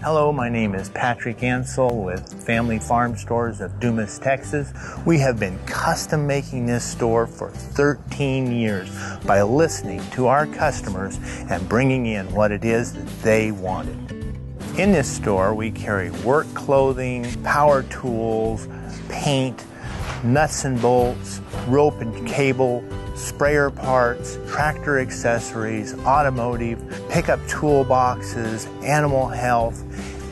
Hello, my name is Patrick Ansel with Family Farm Stores of Dumas, Texas. We have been custom making this store for 13 years by listening to our customers and bringing in what it is that they wanted. In this store, we carry work clothing, power tools, paint, nuts and bolts, rope and cable, sprayer parts, tractor accessories, automotive, pickup toolboxes, animal health,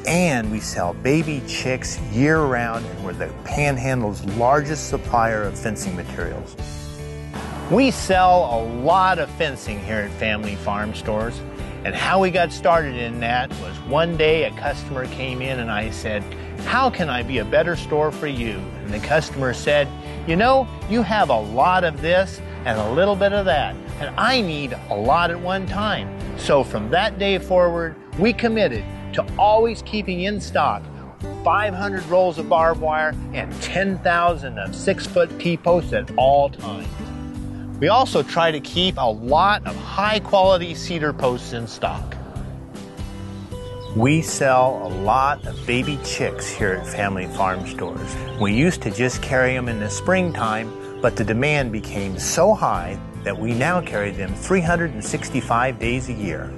and we sell baby chicks year-round, and we're the Panhandle's largest supplier of fencing materials. We sell a lot of fencing here at Family Farm Stores, and how we got started in that was one day a customer came in and I said, "How can I be a better store for you?" And the customer said, "You know, you have a lot of this and a little bit of that, and I need a lot at one time." So from that day forward, we committed to always keeping in stock 500 rolls of barbed wire and 10,000 of 6-foot T-posts at all times. We also try to keep a lot of high-quality cedar posts in stock. We sell a lot of baby chicks here at Family Farm Stores. We used to just carry them in the springtime, but the demand became so high that we now carry them 365 days a year.